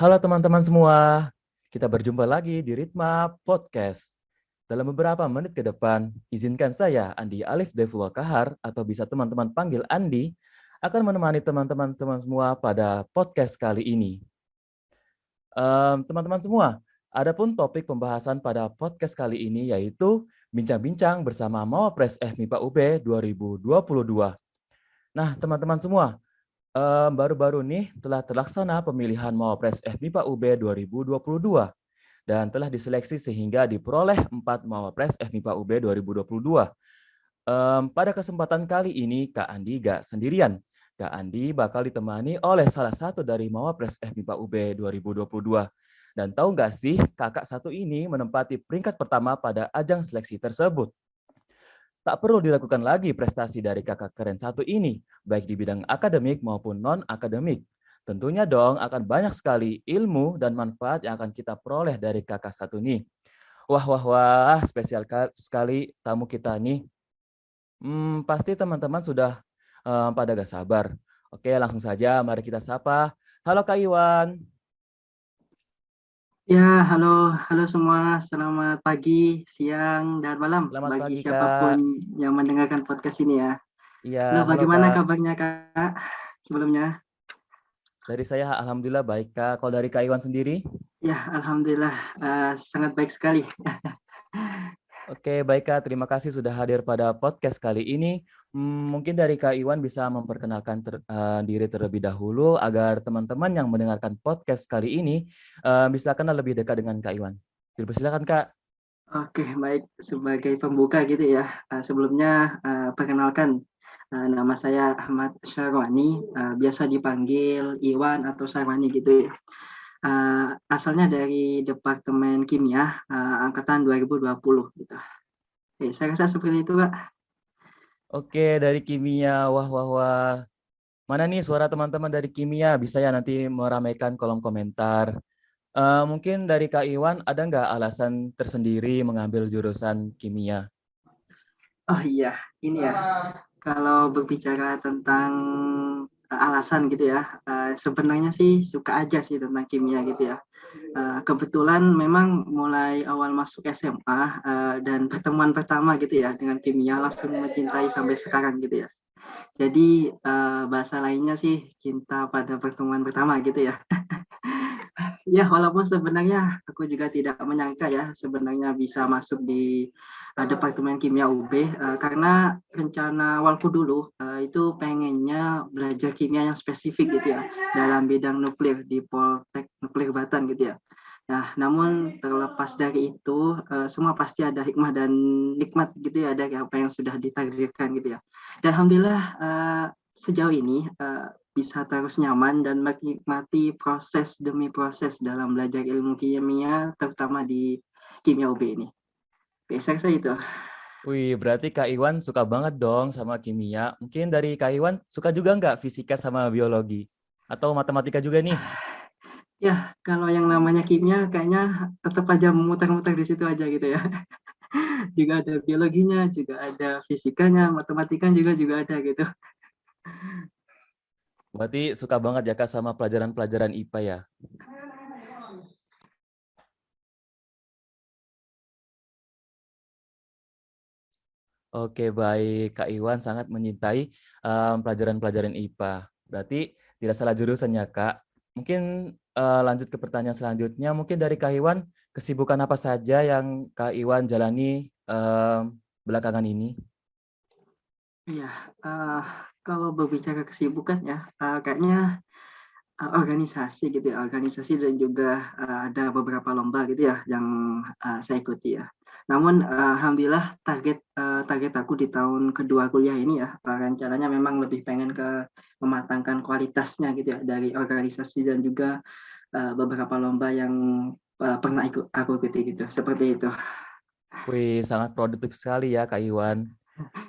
Halo teman-teman semua, kita berjumpa lagi di Ritma Podcast. Dalam beberapa menit ke depan, izinkan saya, Andi Alif Devul Kahar, atau bisa teman-teman panggil Andi, akan menemani teman-teman semua pada podcast kali ini. Teman-teman semua, adapun topik pembahasan pada podcast kali ini yaitu bincang-bincang bersama Mawapres FMIPA UB 2022. Nah, teman-teman semua, baru-baru nih telah terlaksana pemilihan Mawapres FMIPA UB 2022 dan telah diseleksi sehingga diperoleh 4 Mawapres FMIPA UB 2022. Pada kesempatan kali ini Kak Andi gak sendirian. Kak Andi bakal ditemani oleh salah satu dari Mawapres FMIPA UB 2022. Dan tahu nggak sih, kakak satu ini menempati peringkat pertama pada ajang seleksi tersebut. Tak perlu diragukan lagi prestasi dari kakak keren satu ini, baik di bidang akademik maupun non-akademik. Tentunya dong akan banyak sekali ilmu dan manfaat yang akan kita peroleh dari kakak satu ini. Wah, wah, wah, spesial sekali tamu kita nih. Pasti teman-teman sudah pada gak sabar. Oke, langsung saja mari kita sapa. Halo Kak Iwan. Ya, halo semua. Selamat pagi, siang, dan malam Selamat bagi pagi Kak. siapapun yang mendengarkan podcast ini ya. Iya, Halo, halo bagaimana Kak. kabarnya Kak sebelumnya? Dari saya alhamdulillah baik Kak. Kalau dari Kak Iwan sendiri? Ya, alhamdulillah sangat baik sekali. Oke, baik Kak. Terima kasih sudah hadir pada podcast kali ini. Mungkin dari Kak Iwan bisa memperkenalkan diri terlebih dahulu agar teman-teman yang mendengarkan podcast kali ini bisa kenal lebih dekat dengan Kak Iwan. Silakan Kak. Oke, baik. Sebagai pembuka gitu ya. Sebelumnya perkenalkan, nama saya Ahmad Syarwani, biasa dipanggil Iwan atau Syarwani gitu ya. Asalnya dari Departemen Kimia angkatan 2020 gitu. Oke, saya rasa seperti itu Kak. Oke, dari kimia. Wah, wah, wah. Mana nih suara teman-teman dari kimia? Bisa ya nanti meramaikan kolom komentar. Mungkin dari Kak Iwan, ada nggak alasan tersendiri mengambil jurusan kimia? Oh iya, ini ya, kalau berbicara tentang alasan gitu ya, sebenarnya sih suka aja sih tentang kimia gitu ya. Kebetulan memang mulai awal masuk SMA dan pertemuan pertama gitu ya dengan kimia langsung mencintai sampai sekarang gitu ya. Jadi bahasa lainnya sih cinta pada pertemuan pertama gitu ya. Ya, walaupun sebenarnya aku juga tidak menyangka ya sebenarnya bisa masuk di Departemen Kimia UB karena rencana awalku dulu itu pengennya belajar kimia yang spesifik gitu ya dalam bidang nuklir di Poltek Nuklir Batan gitu ya. Nah, namun terlepas dari itu, semua pasti ada hikmah dan nikmat gitu ya dari apa yang sudah ditakdirkan gitu ya. Dan alhamdulillah sejauh ini bisa terus nyaman dan menikmati proses demi proses dalam belajar ilmu kimia, terutama di kimia UB ini. Oke, saya rasa itu. Wih, berarti Kak Iwan suka banget dong sama kimia. Mungkin dari Kak Iwan suka juga nggak fisika sama biologi? Atau matematika juga nih? Ya, kalau yang namanya kimia kayaknya tetap aja memutar-mutar di situ aja gitu ya. Juga ada biologinya, juga ada fisikanya, matematika juga ada gitu. Berarti suka banget ya Kak sama pelajaran-pelajaran IPA ya? Oke, baik. Kak Iwan sangat menyintai pelajaran-pelajaran IPA. Berarti tidak salah jurusan ya, Kak. Mungkin lanjut ke pertanyaan selanjutnya. Mungkin dari Kak Iwan, kesibukan apa saja yang Kak Iwan jalani belakangan ini? Iya, kalau berbicara kesibukan ya, kayaknya organisasi gitu ya, organisasi dan juga ada beberapa lomba gitu ya yang saya ikuti ya. Namun alhamdulillah target aku di tahun kedua kuliah ini ya, rencananya memang lebih pengen ke mematangkan kualitasnya gitu ya dari organisasi dan juga beberapa lomba yang pernah aku ikuti gitu, seperti itu. Wih, sangat produktif sekali ya, Kak Iwan.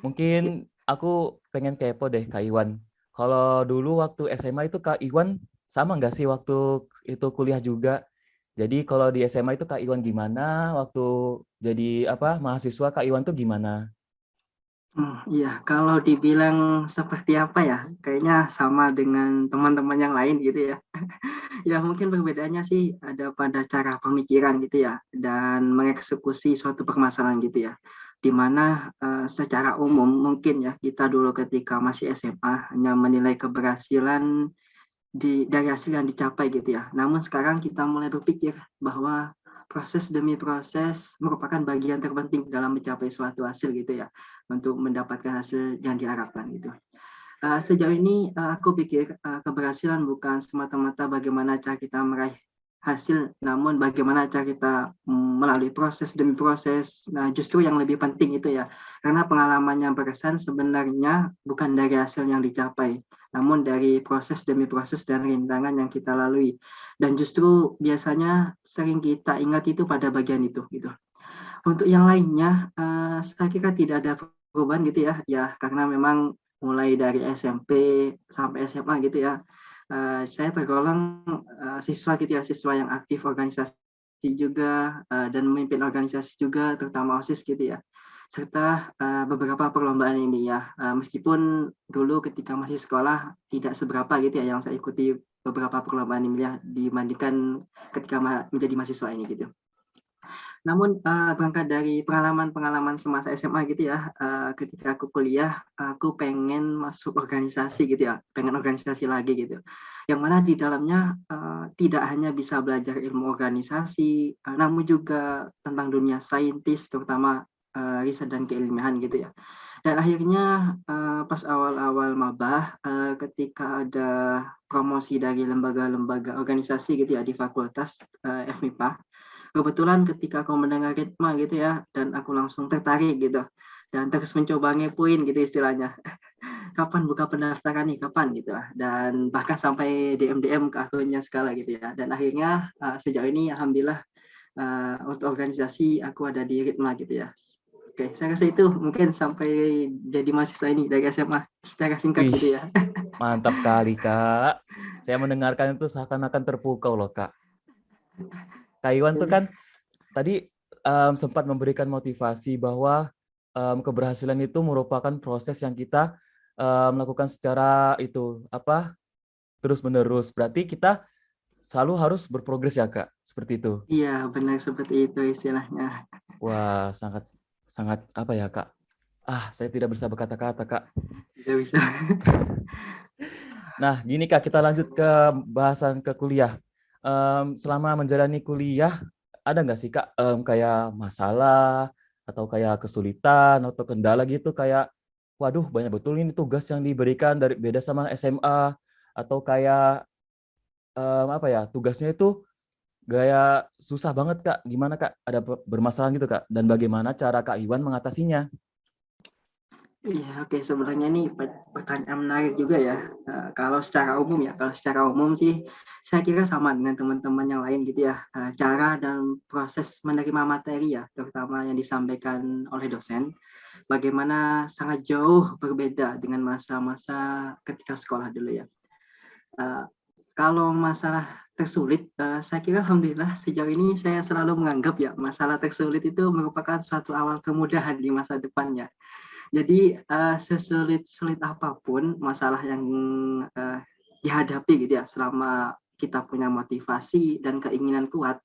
Mungkin aku pengen kepo deh, Kak Iwan. Kalau dulu waktu SMA itu Kak Iwan sama nggak sih waktu itu kuliah juga? Jadi kalau di SMA itu Kak Iwan gimana? Waktu jadi apa mahasiswa Kak Iwan tuh gimana? Iya, kalau dibilang seperti apa ya, kayaknya sama dengan teman-teman yang lain gitu ya. Ya mungkin perbedaannya sih ada pada cara pemikiran gitu ya, dan mengeksekusi suatu permasalahan gitu ya. Di mana, secara umum mungkin ya, kita dulu ketika masih SMA hanya menilai keberhasilan dari hasil yang dicapai gitu ya. Namun sekarang kita mulai berpikir bahwa proses demi proses merupakan bagian terpenting dalam mencapai suatu hasil gitu ya, untuk mendapatkan hasil yang diharapkan gitu. Sejauh ini, aku pikir, keberhasilan bukan semata-mata bagaimana cara kita meraih hasil, namun bagaimana cara kita, melalui proses demi proses. Nah, justru yang lebih penting itu ya, karena pengalaman yang berkesan sebenarnya bukan dari hasil yang dicapai, namun dari proses demi proses dan rintangan yang kita lalui. Dan justru biasanya sering kita ingat itu pada bagian itu, gitu. Untuk yang lainnya, saya kira tidak ada perubahan gitu ya, ya karena memang mulai dari SMP sampai SMA gitu ya, saya tergolong, siswa gitu ya, siswa yang aktif organisasi juga, dan memimpin organisasi juga terutama OSIS gitu ya. Serta, beberapa perlombaan ini ya, meskipun dulu ketika masih sekolah tidak seberapa gitu ya yang saya ikuti beberapa perlombaan ini ya dibandingkan ketika menjadi mahasiswa ini gitu. Namun, berangkat dari pengalaman-pengalaman semasa SMA gitu ya, ketika aku kuliah, aku pengen masuk organisasi gitu ya, pengen organisasi lagi gitu. Yang mana di dalamnya, tidak hanya bisa belajar ilmu organisasi, namun juga tentang dunia saintis terutama, riset dan keilmiahan gitu ya. Dan akhirnya, pas awal-awal maba, ketika ada promosi dari lembaga-lembaga organisasi gitu ya di fakultas, FMIPA. Kebetulan ketika aku mendengar Ritma gitu ya, dan aku langsung tertarik gitu, dan terus mencoba ngepoin gitu istilahnya. Kapan buka pendaftaran nih, kapan gitu lah. Dan bahkan sampai DM-DM ke akunnya segala gitu ya. Dan akhirnya sejauh ini alhamdulillah untuk organisasi aku ada di Ritma gitu ya. Oke, saya rasa itu mungkin sampai jadi mahasiswa ini dari SMA secara singkat Wih, gitu ya. mantap kali, Kak. Saya mendengarkan itu seakan-akan terpukau loh, Kak. Kak Iwan tuh kan tadi sempat memberikan motivasi bahwa keberhasilan itu merupakan proses yang kita melakukan secara itu apa terus-menerus. Berarti kita selalu harus berprogres ya, Kak. Seperti itu. Iya, benar seperti itu istilahnya. Wah, sangat sangat apa ya, Kak? Saya tidak bisa berkata-kata, Kak. Tidak bisa. Nah, gini Kak, kita lanjut ke bahasan ke kuliah. Selama menjalani kuliah, ada nggak sih Kak kayak masalah atau kayak kesulitan atau kendala gitu kayak, waduh banyak betul ini tugas yang diberikan dari beda sama SMA atau kayak apa ya tugasnya itu gaya susah banget Kak. Gimana Kak? Ada bermasalah gitu Kak? Dan bagaimana cara Kak Iwan mengatasinya? Iya, oke. Sebenarnya ini pertanyaan menarik juga ya. Kalau secara umum sih, saya kira sama dengan teman-teman yang lain gitu ya. Cara dan proses menerima materi ya, terutama yang disampaikan oleh dosen, bagaimana sangat jauh berbeda dengan masa-masa ketika sekolah dulu ya. Eee, Kalau masalah tersulit, saya kira alhamdulillah sejauh ini saya selalu menganggap ya, masalah tersulit itu merupakan suatu awal kemudahan di masa depannya. Jadi, sesulit-sulit apapun masalah yang, eee, dihadapi gitu ya, selama kita punya motivasi dan keinginan kuat,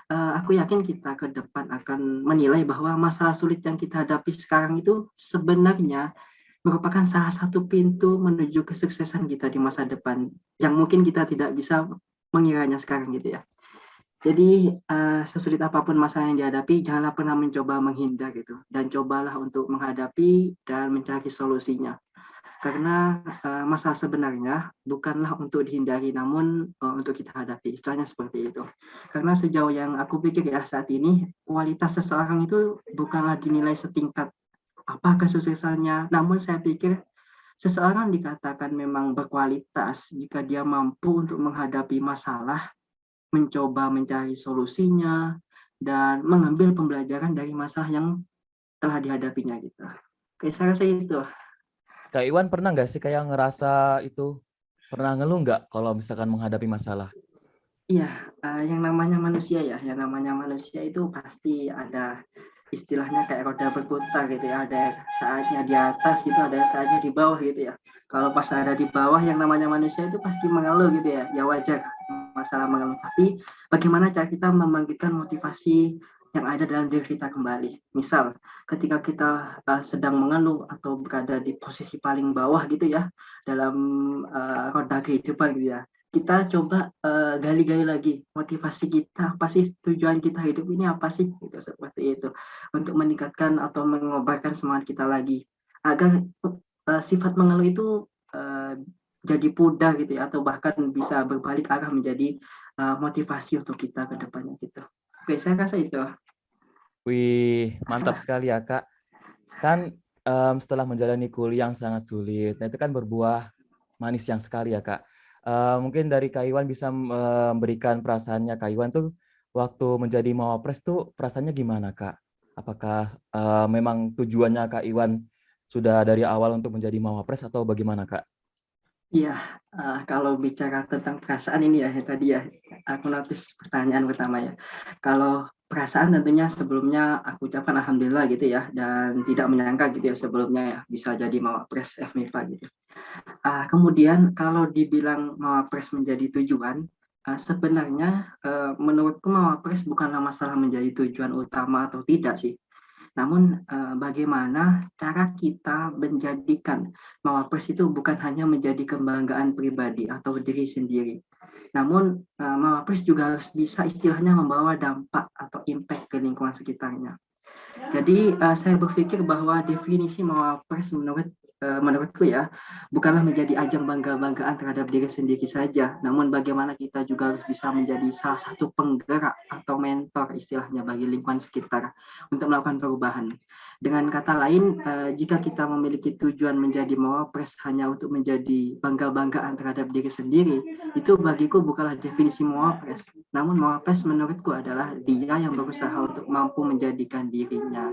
aku yakin kita ke depan akan menilai bahwa masalah sulit yang kita hadapi sekarang itu sebenarnya merupakan salah satu pintu menuju kesuksesan kita di masa depan, yang mungkin kita tidak bisa mengiranya sekarang gitu ya. Jadi, sesulit apapun masalah yang dihadapi, janganlah pernah mencoba menghindar gitu, dan cobalah untuk menghadapi dan mencari solusinya. Karena, masalah sebenarnya bukanlah untuk dihindari, namun, untuk kita hadapi, istilahnya seperti itu. Karena sejauh yang aku pikir ya saat ini, kualitas seseorang itu bukanlah dinilai setingkat apa kesuksesannya, namun saya pikir seseorang dikatakan memang berkualitas jika dia mampu untuk menghadapi masalah, mencoba mencari solusinya, dan mengambil pembelajaran dari masalah yang telah dihadapinya gitu. Oke, saya rasa itu. Kak Iwan pernah nggak sih kayak ngerasa itu, pernah ngeluh nggak kalau misalkan menghadapi masalah? Iya, yang namanya manusia itu pasti ada istilahnya kayak roda berputar gitu ya, ada saatnya di atas gitu, ada saatnya di bawah gitu ya. Kalau pas ada di bawah yang namanya manusia itu pasti mengeluh gitu ya, ya wajar masalah mengeluh, tapi bagaimana cara kita membangkitkan motivasi yang ada dalam diri kita kembali. Misal, ketika kita sedang mengeluh atau berada di posisi paling bawah gitu ya, dalam roda kehidupan gitu ya, kita coba gali-gali lagi motivasi kita, apa sih tujuan kita hidup ini apa sih, gitu, seperti itu. Untuk meningkatkan atau mengobarkan semangat kita lagi. Agar sifat mengeluh itu jadi pudar gitu ya, atau bahkan bisa berbalik arah menjadi motivasi untuk kita ke depannya gitu. Oke, saya rasa itu. Wih, mantap sekali ya Kak. Kan setelah menjalani kuliah yang sangat sulit, nah itu kan berbuah manis yang sekali ya Kak. Mungkin dari Kak Iwan bisa memberikan perasaannya Kak Iwan tuh waktu menjadi Mawapres tuh perasaannya gimana Kak? Apakah memang tujuannya Kak Iwan sudah dari awal untuk menjadi Mawapres atau bagaimana Kak? Iya, kalau bicara tentang perasaan ini ya, tadi ya, aku notice pertanyaan pertama ya. Kalau perasaan tentunya sebelumnya aku ucapkan alhamdulillah gitu ya, dan tidak menyangka gitu ya sebelumnya ya bisa jadi Mawapres FMIPA gitu. Kemudian kalau dibilang Mawapres menjadi tujuan, sebenarnya menurutku Mawapres bukanlah masalah menjadi tujuan utama atau tidak sih. Namun bagaimana cara kita menjadikan Mawapres itu bukan hanya menjadi kebanggaan pribadi atau diri sendiri. Namun Mawapres juga harus bisa istilahnya membawa dampak atau impact ke lingkungan sekitarnya. Jadi saya berpikir bahwa definisi Mawapres menurutku ya bukanlah menjadi ajang bangga-banggaan terhadap diri sendiri saja, namun bagaimana kita juga harus bisa menjadi salah satu penggerak atau mentor istilahnya bagi lingkungan sekitar untuk melakukan perubahan. Dengan kata lain, jika kita memiliki tujuan menjadi Mawapres hanya untuk menjadi bangga-banggaan terhadap diri sendiri, itu bagiku bukanlah definisi Mawapres. Namun Mawapres menurutku adalah dia yang berusaha untuk mampu menjadikan dirinya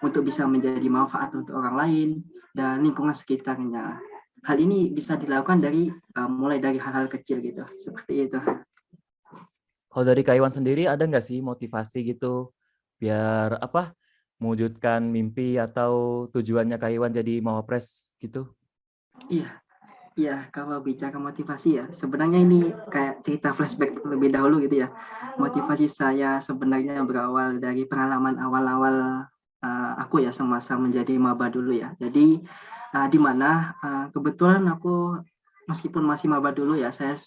untuk bisa menjadi manfaat untuk orang lain dan lingkungan sekitarnya. Hal ini bisa dilakukan dari mulai dari hal-hal kecil gitu, seperti itu. Kalau dari Kak Iwan sendiri ada nggak sih motivasi gitu biar apa mewujudkan mimpi atau tujuannya Kak Iwan jadi Mawapres gitu? Iya, iya, kalau bicara motivasi ya, sebenarnya ini kayak cerita flashback lebih dahulu gitu ya. Motivasi saya sebenarnya berawal dari pengalaman awal-awal aku ya semasa menjadi maba dulu ya. Jadi di mana kebetulan aku meskipun masih maba dulu ya, saya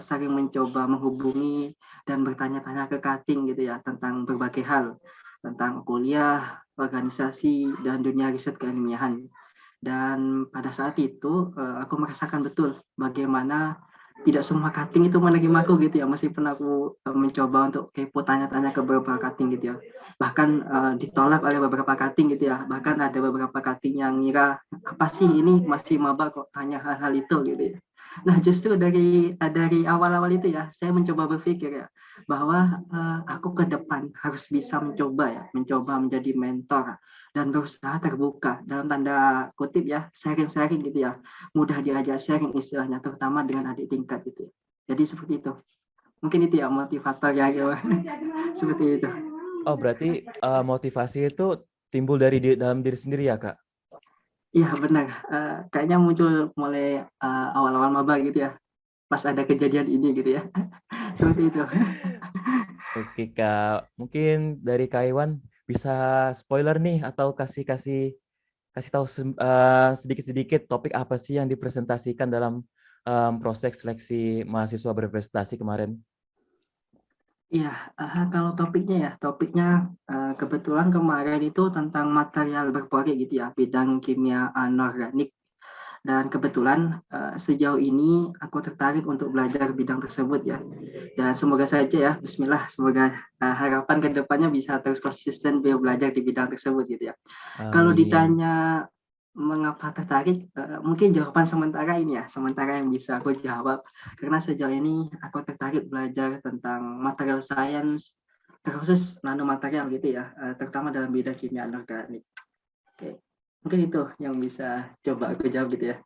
sering mencoba menghubungi dan bertanya-tanya ke Kating gitu ya tentang berbagai hal, tentang kuliah, organisasi, dan dunia riset keilmiahan. Dan pada saat itu aku merasakan betul bagaimana tidak semua cutting itu menerima aku gitu ya, meskipun aku mencoba untuk kepo tanya-tanya ke beberapa cutting gitu ya. Bahkan ditolak oleh beberapa cutting gitu ya. Bahkan ada beberapa cutting yang ngira apa sih ini masih maba kok tanya hal-hal itu gitu ya. Nah, justru dari awal-awal itu ya, saya mencoba berpikir ya bahwa aku ke depan harus bisa mencoba menjadi mentor dan berusaha terbuka dalam tanda kutip ya, sharing-sharing gitu ya, mudah diajak sharing istilahnya, terutama dengan adik tingkat gitu. Jadi seperti itu. Mungkin itu ya motivator ya, gitu. Seperti itu. Oh berarti motivasi itu timbul dari dalam diri sendiri ya Kak? Iya benar. Kayaknya muncul mulai awal-awal maba gitu ya, pas ada kejadian ini gitu ya. Seperti itu. Oke Kak, mungkin dari Kak Iwan bisa spoiler nih atau kasih kasih kasih tahu sedikit-sedikit topik apa sih yang dipresentasikan dalam proses seleksi mahasiswa berprestasi kemarin? Iya, kalau topiknya kebetulan kemarin itu tentang material berpori gitu ya, bidang kimia anorganik. Dan kebetulan sejauh ini aku tertarik untuk belajar bidang tersebut ya. Dan semoga saja ya, Bismillah, semoga harapan ke depannya bisa terus konsisten belajar di bidang tersebut gitu ya. Kalau Amin. ditanya mengapa tertarik, mungkin jawaban sementara ini ya, sementara yang bisa aku jawab. Karena sejauh ini aku tertarik belajar tentang material science, terkhusus nanomaterial gitu ya, terutama dalam bidang kimia anorganik. Oke, mungkin itu yang bisa coba aku jawab gitu ya.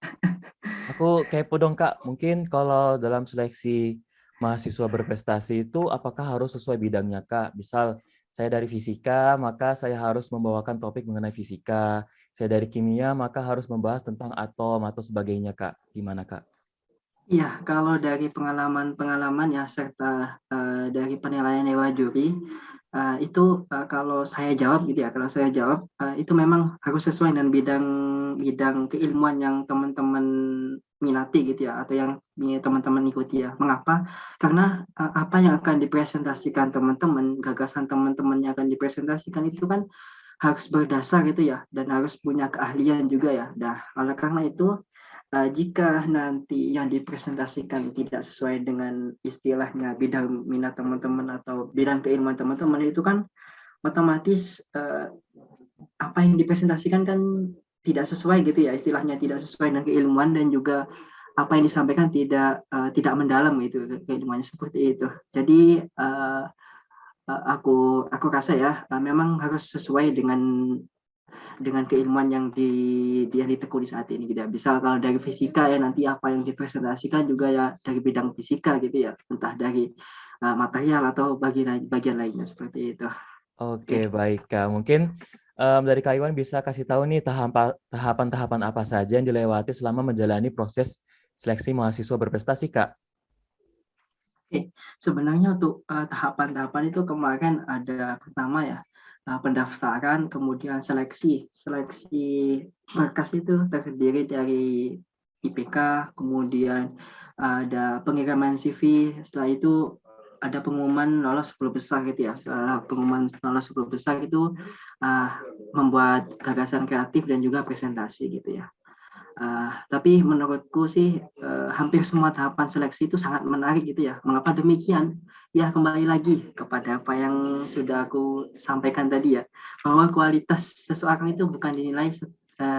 Aku kepo dong Kak, mungkin kalau dalam seleksi mahasiswa berprestasi itu apakah harus sesuai bidangnya Kak? Misal saya dari fisika, maka saya harus membawakan topik mengenai fisika. Saya dari kimia, maka harus membahas tentang atom atau sebagainya Kak. Gimana Kak? Iya, kalau dari pengalaman-pengalaman ya serta, dari penilaian dewan juri, itu, kalau saya jawab gitu ya, kalau saya jawab, itu memang harus sesuai dengan bidang bidang keilmuan yang teman-teman minati gitu ya, atau yang teman-teman ikuti ya. Mengapa? Karena, apa yang akan dipresentasikan teman-teman, gagasan teman-teman yang akan dipresentasikan itu kan harus berdasar gitu ya, dan harus punya keahlian juga ya. Nah, oleh karena itu, jika nanti yang dipresentasikan tidak sesuai dengan istilahnya bidang minat teman-teman atau bidang keilmuan teman-teman, itu kan otomatis, apa yang dipresentasikan kan tidak sesuai gitu ya, istilahnya tidak sesuai dengan keilmuan dan juga apa yang disampaikan tidak mendalam gitu keilmuannya, seperti itu. Jadi, aku rasa ya, memang harus sesuai dengan keilmuan yang ditekuni saat ini gitu ya. Misal kalau dari fisika ya nanti apa yang dipresentasikan juga ya dari bidang fisika gitu ya, entah dari, material atau bagian lainnya seperti itu. Oke. Oke, baik, Kak. Mungkin, dari Kak Iwan bisa kasih tahu nih tahapan-tahapan apa saja yang dilewati selama menjalani proses seleksi mahasiswa berprestasi, Kak? Oke, sebenarnya untuk, tahapan-tahapan itu kemarin ada pertama ya, pendaftaran kemudian seleksi. Seleksi berkas itu terdiri dari IPK, kemudian ada pengiriman CV, setelah itu ada pengumuman lolos 10 besar gitu ya. Setelah pengumuman lolos 10 besar itu, eee, membuat gagasan kreatif dan juga presentasi gitu ya. Tapi menurutku sih, hampir semua tahapan seleksi itu sangat menarik gitu ya. Mengapa demikian? Ya kembali lagi kepada apa yang sudah aku sampaikan tadi ya, bahwa kualitas seseorang itu bukan dinilai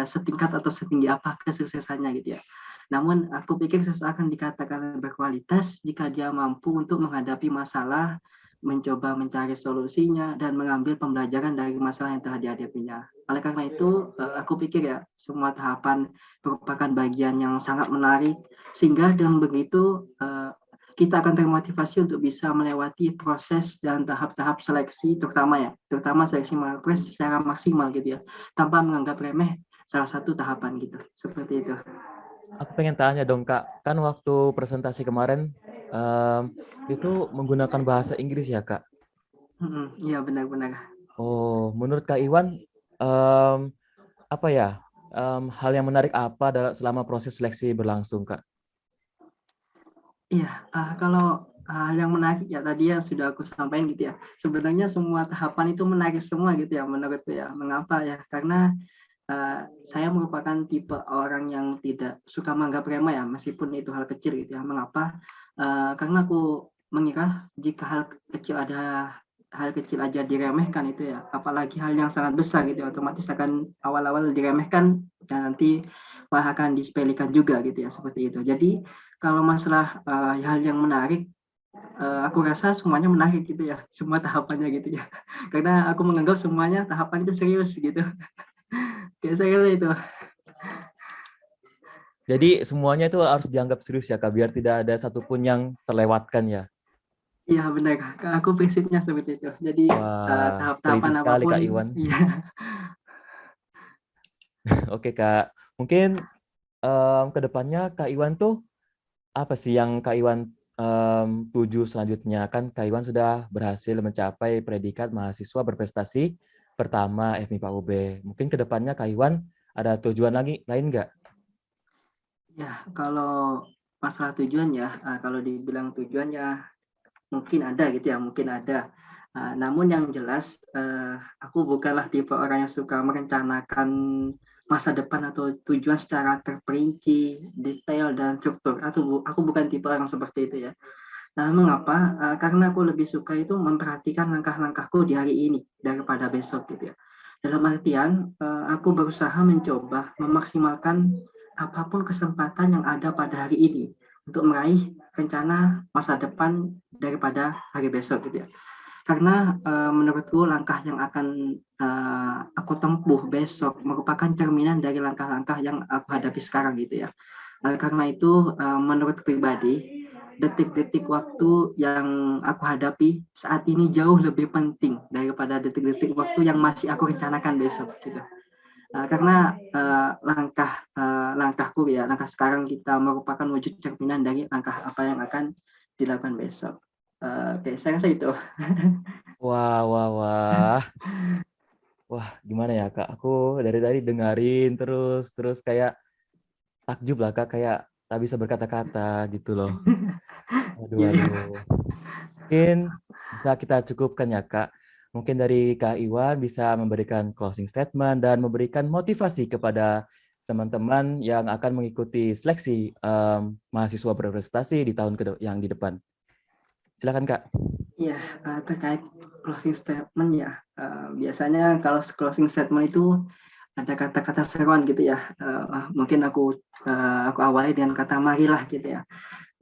setingkat atau setinggi apa kesuksesannya gitu ya. Namun aku pikir seseorang dikatakan berkualitas jika dia mampu untuk menghadapi masalah, mencoba mencari solusinya, dan mengambil pembelajaran dari masalah yang telah dihadapinya. Oleh karena itu, aku pikir ya semua tahapan merupakan bagian yang sangat menarik, sehingga dengan begitu, kita akan termotivasi untuk bisa melewati proses dan tahap-tahap seleksi terutama seleksi Mapres secara maksimal gitu ya, tanpa menganggap remeh salah satu tahapan gitu, seperti itu. Aku pengen tanya dong, Kak. Kan waktu presentasi kemarin, itu menggunakan bahasa Inggris ya, Kak? Iya benar-benar. Oh, menurut Kak Iwan, mmm, apa ya, hal yang menarik apa selama proses seleksi berlangsung, Kak? Iya, kalau hal yang menarik ya tadi yang sudah aku sampaikan gitu ya, sebenarnya semua tahapan itu menarik semua gitu ya menurutku ya. Mengapa ya? Karena saya merupakan tipe orang yang tidak suka menganggap remeh ya, meskipun itu hal kecil gitu ya. Mengapa? Karena aku mengira jika hal kecil aja diremehkan itu ya, apalagi hal yang sangat besar gitu ya, otomatis akan awal-awal diremehkan dan nanti malah akan disepelekan juga gitu ya, seperti itu. Jadi kalau masalah, hal yang menarik, aku rasa semuanya menarik gitu ya, semua tahapannya gitu ya. Karena aku menganggap semuanya tahapan itu serius gitu. Kayak saya itu. Jadi semuanya itu harus dianggap serius ya, Kak, biar tidak ada satupun yang terlewatkan ya? Iya benar, aku prinsipnya seperti itu. Jadi, Wah, teliti tahap-tahapan sekali, apapun Kak Iwan. iya, Oke, Kak. Mungkin, ke depannya Kak Iwan tuh apa sih yang Kak Iwan, tuju selanjutnya? Kan Kak Iwan sudah berhasil mencapai predikat mahasiswa berprestasi pertama FMIPA UB. Mungkin ke depannya Kak Iwan ada tujuan lagi lain nggak? ya kalau masalah tujuan ya, kalau dibilang tujuan ya mungkin ada gitu ya, mungkin ada. Namun yang jelas, aku bukanlah tipe orang yang suka merencanakan masa depan atau tujuan secara terperinci, detail, dan struktur. Aku bukan tipe orang seperti itu ya. Nah, mengapa? Karena aku lebih suka itu memperhatikan langkah-langkahku di hari ini daripada besok gitu ya. Dalam artian, aku berusaha mencoba memaksimalkan apapun kesempatan yang ada pada hari ini untuk meraih rencana masa depan daripada hari besok gitu ya. Karena, menurutku langkah yang akan, aku tempuh besok merupakan cerminan dari langkah-langkah yang aku hadapi sekarang gitu ya. Karena itu, menurut pribadi, detik-detik waktu yang aku hadapi saat ini jauh lebih penting daripada detik-detik waktu yang masih aku rencanakan besok gitu. Karena langkahku ya, langkah sekarang kita merupakan wujud cerminan dari langkah apa yang akan dilakukan besok. Oke, saya rasa itu. Wah, wah, wah. Wah, gimana ya, Kak? Aku dari tadi dengerin terus kayak takjub lah, Kak. Kayak tak bisa berkata-kata gitu loh. Aduh, Iya, iya. aduh. Mungkin bisa kita cukupkan ya, Kak. Mungkin dari Kak Iwan bisa memberikan closing statement dan memberikan motivasi kepada teman-teman yang akan mengikuti seleksi mahasiswa berprestasi di tahun yang di depan. Silakan, Kak. Iya, terkait closing statement ya, biasanya kalau closing statement itu ada kata-kata seruan gitu ya, mungkin aku awali dengan kata marilah gitu ya.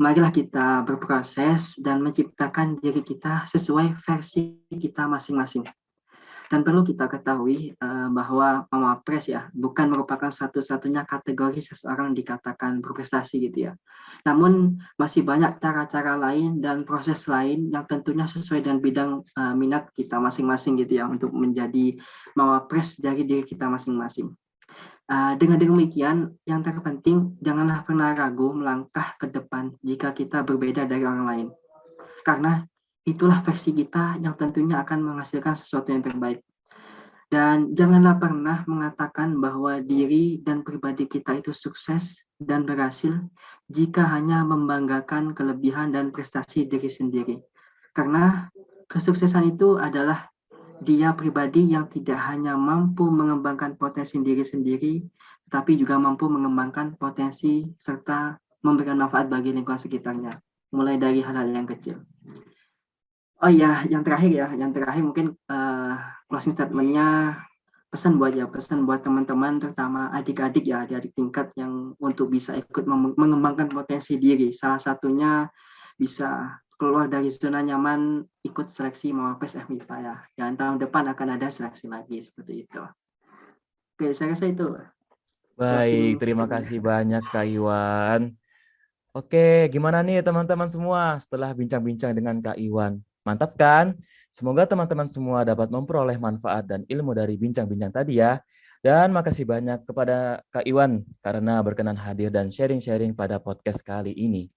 Marilah kita berproses dan menciptakan diri kita sesuai versi kita masing-masing. Dan perlu kita ketahui bahwa pamapres ya bukan merupakan satu-satunya kategori seseorang dikatakan berprestasi gitu ya. Namun masih banyak cara-cara lain dan proses lain yang tentunya sesuai dengan bidang minat kita masing-masing gitu ya untuk menjadi mawapres dari diri kita masing-masing. Dengan demikian, yang terpenting janganlah pernah ragu melangkah ke depan jika kita berbeda dari orang lain. Karena itulah versi kita yang tentunya akan menghasilkan sesuatu yang terbaik. Dan janganlah pernah mengatakan bahwa diri dan pribadi kita itu sukses dan berhasil jika hanya membanggakan kelebihan dan prestasi diri sendiri. Karena kesuksesan itu adalah dia pribadi yang tidak hanya mampu mengembangkan potensi diri sendiri, tapi juga mampu mengembangkan potensi serta memberikan manfaat bagi lingkungan sekitarnya, mulai dari hal-hal yang kecil. Oh iya, yang terakhir mungkin closing statement-nya pesan buat teman-teman terutama adik-adik ya, adik-adik tingkat yang untuk bisa ikut mengembangkan potensi diri. Salah satunya bisa keluar dari zona nyaman ikut seleksi Mawapres FMIPA ya. Dan tahun depan akan ada seleksi lagi seperti itu. Oke, saya rasa itu Baik, closing terima statement-nya. kasih banyak Kak Iwan. Oke, gimana nih teman-teman semua setelah bincang-bincang dengan Kak Iwan? Mantap kan? Semoga teman-teman semua dapat memperoleh manfaat dan ilmu dari bincang-bincang tadi ya. Dan makasih banyak kepada Kak Iwan karena berkenan hadir dan sharing-sharing pada podcast kali ini.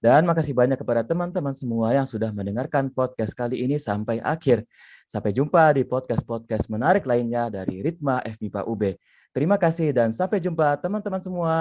Dan makasih banyak kepada teman-teman semua yang sudah mendengarkan podcast kali ini sampai akhir. Sampai jumpa di podcast-podcast menarik lainnya dari Ritma FMIPA UB. Terima kasih dan sampai jumpa teman-teman semua.